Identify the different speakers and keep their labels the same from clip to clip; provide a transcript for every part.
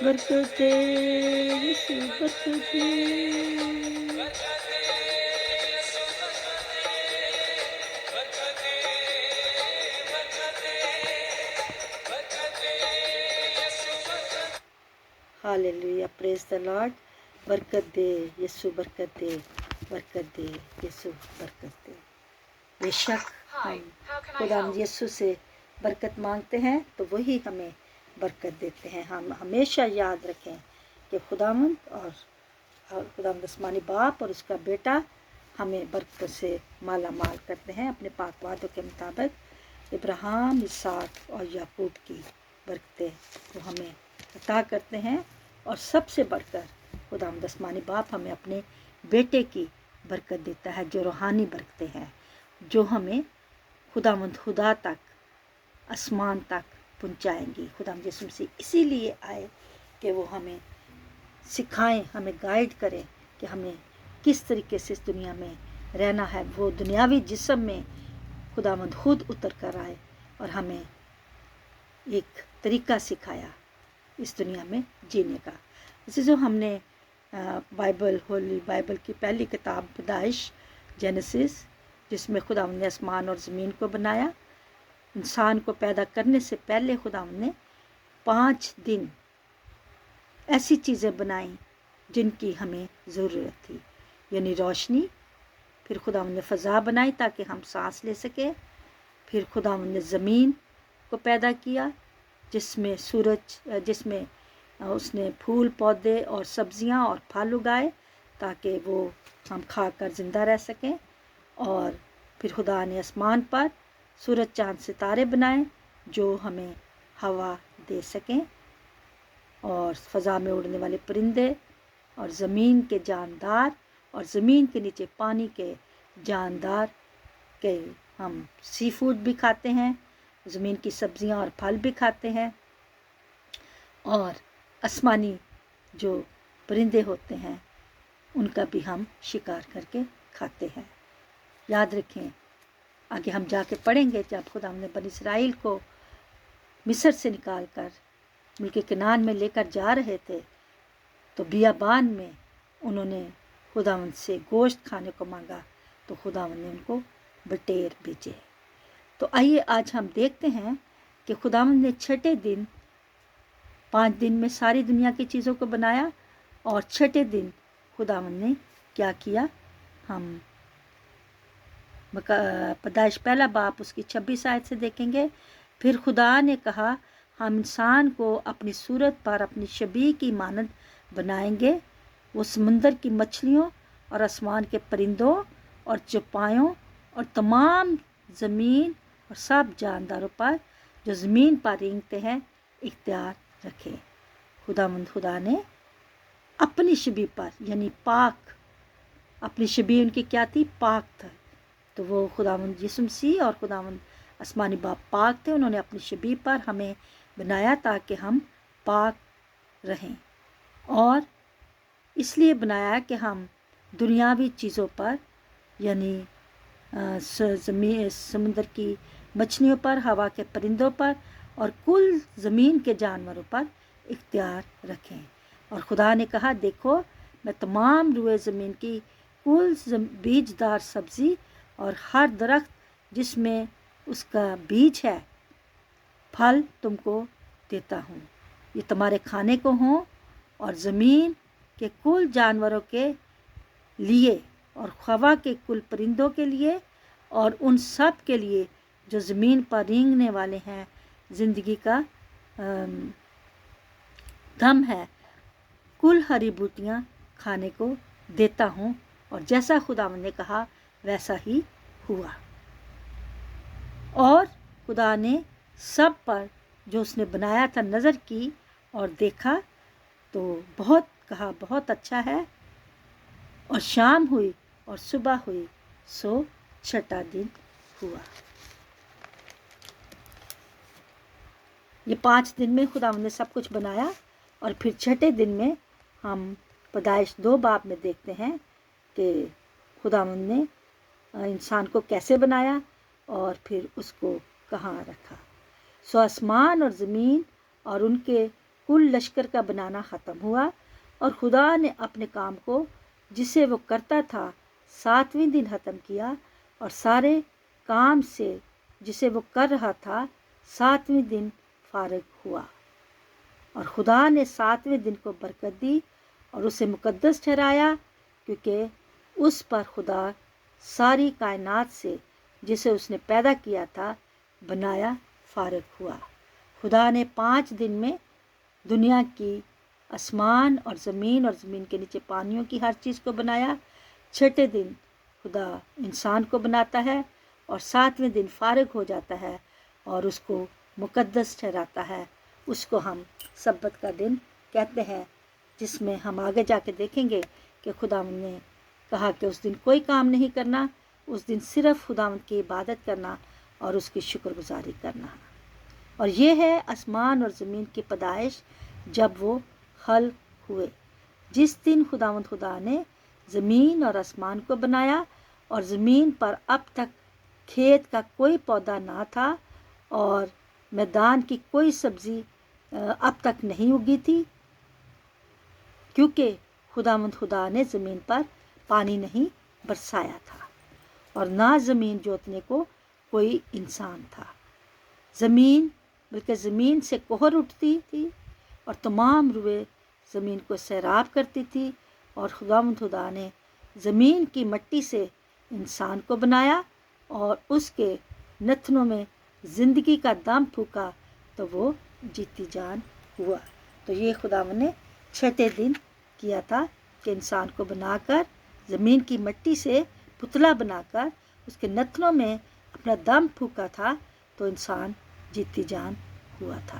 Speaker 1: برکت دے یسوع، برکت دے۔ ہاللویہ، پریز دا لارڈ۔ برکت دے یسوع، برکت دے، برکت دے یسوع، برکت دے۔ بے شک ہم خدا یسوع سے برکت مانگتے ہیں تو وہی ہمیں برکت دیتے ہیں۔ ہم ہمیشہ یاد رکھیں کہ خداوند اور خداوند آسمانی باپ اور اس کا بیٹا ہمیں برکت سے مالا مال کرتے ہیں، اپنے پاک وعدوں کے مطابق ابراہیم، اسحاق اور یعقوب کی برکتیں وہ ہمیں عطا کرتے ہیں۔ اور سب سے بڑھ کر خداوند آسمانی باپ ہمیں اپنے بیٹے کی برکت دیتا ہے، جو روحانی برکتیں ہیں، جو ہمیں خداوند خدا تک، آسمان تک پہنچائیں گی۔ خداوند یسوع مسیح اسی لیے آئے کہ وہ ہمیں سکھائیں، ہمیں گائیڈ کریں کہ ہمیں کس طریقے سے اس دنیا میں رہنا ہے۔ وہ دنیاوی جسم میں خداوند خود اتر کر آئے اور ہمیں ایک طریقہ سکھایا اس دنیا میں جینے کا۔ اسی جو ہم نے بائبل، ہولی بائبل کی پہلی کتاب پیدائش، جینیسس، جس میں خداوند نے آسمان اور زمین کو بنایا، انسان کو پیدا کرنے سے پہلے خداوند نے 5 دن ایسی چیزیں بنائیں جن کی ہمیں ضرورت تھی، یعنی روشنی۔ پھر خداوند نے فضا بنائی تاکہ ہم سانس لے سکیں۔ پھر خداوند نے زمین کو پیدا کیا، جس میں جس میں اس نے پھول پودے اور سبزیاں اور پھل اگائے تاکہ وہ ہم کھا کر زندہ رہ سکیں۔ اور پھر خدا نے آسمان پر سورج، چاند، ستارے بنائے جو ہمیں ہوا دے سکیں، اور فضا میں اڑنے والے پرندے، اور زمین کے جاندار، اور زمین کے نیچے پانی کے جاندار کے ہم سی فوڈ بھی کھاتے ہیں، زمین کی سبزیاں اور پھل بھی کھاتے ہیں، اور آسمانی جو پرندے ہوتے ہیں ان کا بھی ہم شکار کر کے کھاتے ہیں۔ یاد رکھیں، آگے ہم جا کے پڑھیں گے، جب خدا نے بنی اسرائیل کو مصر سے نکال کر ملک کنعان میں لے کر جا رہے تھے تو بیابان میں انہوں نے خداوند سے گوشت کھانے کو مانگا تو خداوند نے ان کو بٹیر بھیجے۔ تو آئیے آج ہم دیکھتے ہیں کہ خداوند نے چھٹے دن، 5 دن میں ساری دنیا کی چیزوں کو بنایا، اور چھٹے دن خداوند نے کیا کیا۔ ہم پیدائش پہلا باب اس کی 26 آیت سے دیکھیں گے۔ پھر خدا نے کہا، ہم انسان کو اپنی صورت پر اپنی شبیہ کی مانند بنائیں گے، وہ سمندر کی مچھلیوں اور آسمان کے پرندوں اور چوپایوں اور تمام زمین اور سب جانداروں پر جو زمین پر رینگتے ہیں اختیار رکھے۔ خدا نے اپنی شبیہ پر، یعنی پاک، اپنی شبیہ ان کی کیا تھی؟ پاک تھا۔ تو وہ خداوند یسوع مسیح اور خداوند آسمانی باپ پاک تھے، انہوں نے اپنی شبیہ پر ہمیں بنایا تاکہ ہم پاک رہیں، اور اس لیے بنایا کہ ہم دنیاوی چیزوں پر، یعنی سمندر کی مچھلیوں پر، ہوا کے پرندوں پر اور کل زمین کے جانوروں پر اختیار رکھیں۔ اور خدا نے کہا، دیکھو میں تمام روئے زمین کی کل بیجدار سبزی اور ہر درخت جس میں اس کا بیج ہے پھل تم کو دیتا ہوں، یہ تمہارے کھانے کو ہوں، اور زمین کے کل جانوروں کے لیے اور ہوا کے کل پرندوں کے لیے اور ان سب کے لیے جو زمین پر رینگنے والے ہیں، زندگی کا دم ہے، کل ہری بوٹیاں کھانے کو دیتا ہوں۔ اور جیسا خداوند نے کہا ویسا ہی ہوا۔ اور خدا نے سب پر جو اس نے بنایا تھا نظر کی اور دیکھا تو بہت اچھا ہے۔ اور شام ہوئی اور صبح ہوئی، سو چھٹا دن ہوا۔ یہ 5 دن میں خداوند نے سب کچھ بنایا، اور پھر چھٹے دن میں ہم پیدائش 2 باب میں دیکھتے ہیں کہ خداوند نے انسان کو کیسے بنایا اور پھر اس کو کہاں رکھا۔ سو آسمان اور زمین اور ان کے کل لشکر کا بنانا ختم ہوا اور خدا نے اپنے کام کو جسے وہ کرتا تھا 7ویں دن ختم کیا، اور سارے کام سے جسے وہ کر رہا تھا 7ویں دن فارغ ہوا۔ اور خدا نے 7ویں دن کو برکت دی اور اسے مقدس ٹھہرایا، کیونکہ اس پر خدا ساری کائنات سے جسے اس نے پیدا کیا تھا بنایا فارغ ہوا۔ خدا نے 5 دن میں دنیا کی آسمان اور زمین کے نیچے پانیوں کی ہر چیز کو بنایا۔ 6 دن خدا انسان کو بناتا ہے اور 7ویں دن فارغ ہو جاتا ہے اور اس کو مقدس ٹھہراتا ہے۔ اس کو ہم سبت کا دن کہتے ہیں، جس میں ہم آگے جا کے دیکھیں گے کہ خداوند نے کہا کہ اس دن کوئی کام نہیں کرنا، اس دن صرف خداوند کی عبادت کرنا اور اس کی شکر گزاری کرنا۔ اور یہ ہے آسمان اور زمین کی پیدائش جب وہ خلق ہوئے۔ جس دن خداوند خدا نے زمین اور آسمان کو بنایا، اور زمین پر اب تک کھیت کا کوئی پودا نہ تھا اور میدان کی کوئی سبزی اب تک نہیں اگی تھی، کیونکہ خداوند خدا نے زمین پر پانی نہیں برسایا تھا، اور نہ زمین جوتنے کو کوئی انسان تھا۔ بلکہ زمین سے کوہر اٹھتی تھی اور تمام روئے زمین کو سیراب کرتی تھی، اور خداوند خدا نے زمین کی مٹی سے انسان کو بنایا اور اس کے نتنوں میں زندگی کا دم پھونکا تو وہ جیتی جان ہوا۔ تو یہ خداوند نے 6 دن کیا تھا کہ انسان کو بنا کر زمین کی مٹی سے پتلا بنا کر اس کے نتنوں میں اپنا دم پھونکا تھا تو انسان جیتی جان ہوا تھا۔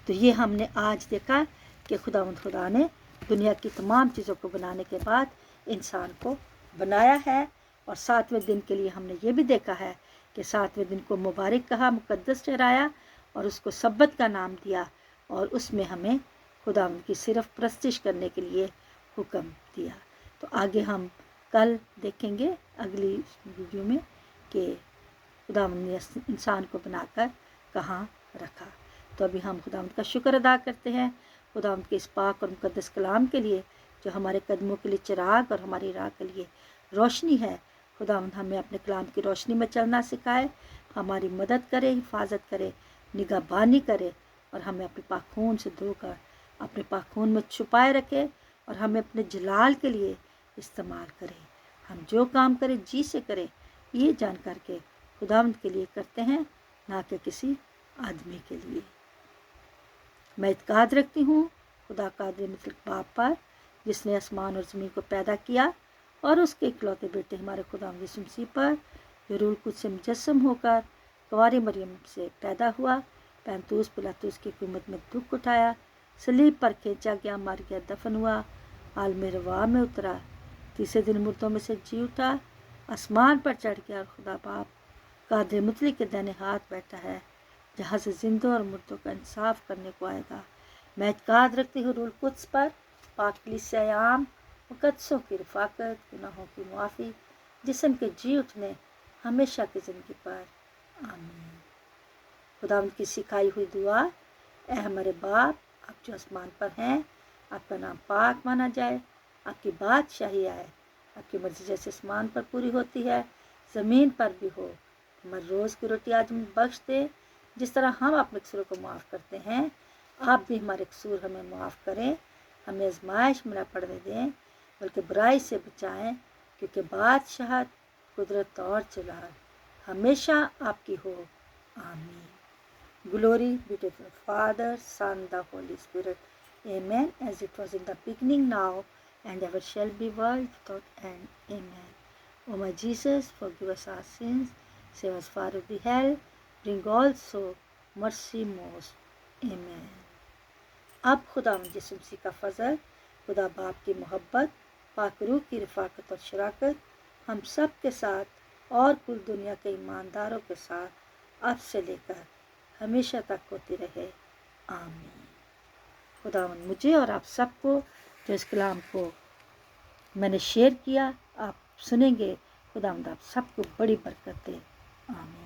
Speaker 1: تو یہ ہم نے آج دیکھا کہ خداوند خدا نے دنیا کی تمام چیزوں کو بنانے کے بعد انسان کو بنایا ہے، اور 7ویں دن کے لیے ہم نے یہ بھی دیکھا ہے کہ 7ویں دن کو مبارک کہا، مقدس ٹھہرایا اور اس کو سبت کا نام دیا، اور اس میں ہمیں خداوند کی صرف پرستش کرنے کے لیے حکم دیا۔ تو آگے ہم کل دیکھیں گے اگلی ویڈیو میں کہ خداوند نے انسان کو بنا کر کہاں رکھا۔ تو ابھی ہم خداوند کا شکر ادا کرتے ہیں خداوند کے اس پاک اور مقدس کلام کے لیے، جو ہمارے قدموں کے لیے چراغ اور ہماری راہ کے لیے روشنی ہے۔ خداوند ہمیں اپنے کلام کی روشنی میں چلنا سکھائے، ہماری مدد کرے، حفاظت کرے، نگہبانی کرے، اور ہمیں اپنے پاک خون سے دھو کر اپنے پاک خون میں چھپائے رکھے، اور ہمیں اپنے جلال کے لیے استعمال کرے۔ ہم جو کام کریں جی سے کریں، یہ جان کر کے خداوند کے لیے کرتے ہیں، نہ کہ کسی آدمی کے لیے۔ میں اعتقاد رکھتی ہوں خدا قادر مطلق باپ پر، جس نے آسمان اور زمین کو پیدا کیا، اور اس کے اکلوتے بیٹے ہمارے خداوند یسوع مسیح پر، جو روح القدس سے مجسم ہو کر کنواری مریم سے پیدا ہوا، پینتوس پلاطس کی حکومت میں دکھ اٹھایا، صلیب پر کھینچا گیا، مر گیا، دفن ہوا، عالم رواح میں اترا، تیسرے دن مردوں میں سے جی اٹھا، آسمان پر چڑھ گیا، اور خدا باپ قادر مطلق کے دائیں ہاتھ بیٹھا ہے، جہاں سے زندوں اور مردوں کا انصاف کرنے کو آئے گا۔ میں اعتقاد رکھتی ہوں روح القدس پر، پاک کلیسیا عام، مقدسوں کی رفاقت، گناہوں کی معافی، جسم کے جی اٹھنے، ہمیشہ کی زندگی پر۔ آمین۔ خداوند کی سکھائی ہوئی دعا۔ اے ہمارے باپ، آپ جو آسمان پر ہیں، آپ کا نام پاک مانا جائے، آپ کی بادشاہی آئے، آپ کی مرضی جیسے آسمان پر پوری ہوتی ہے زمین پر بھی ہو۔ ہمارے روز کی روٹی آج ہمیں بخش دے، جس طرح ہم اپنے قصوروں کو معاف کرتے ہیں، آپ بھی ہمارے قصور ہمیں معاف کریں، ہمیں آزمائش میں نہ پڑنے دیں، بلکہ برائی سے بچائیں، کیونکہ بادشاہت، قدرت اور جلال ہمیشہ آپ کی ہو۔ آمین۔ Glory be to the Father, Son, the Holy Spirit. Amen. As it was in the beginning, now, and ever shall be, world without end. Amen. O my Jesus, forgive us our sins, save us far of the hell, bring also mercy most. Amen. اب خداوند یسوع مسیح کا فضل، خدا باپ کی محبت، پاک روح کی رفاقت اور شراکت ہم سب کے ساتھ اور کل دنیا کے ایمانداروں کے ساتھ اب سے لے کر ہمیشہ تک ہوتی رہے۔ آمین۔ خداوند مجھے اور آپ سب کو، جو اس کلام کو میں نے شیئر کیا، آپ سنیں گے، خداوند آپ سب کو بڑی برکت دے۔ آمین۔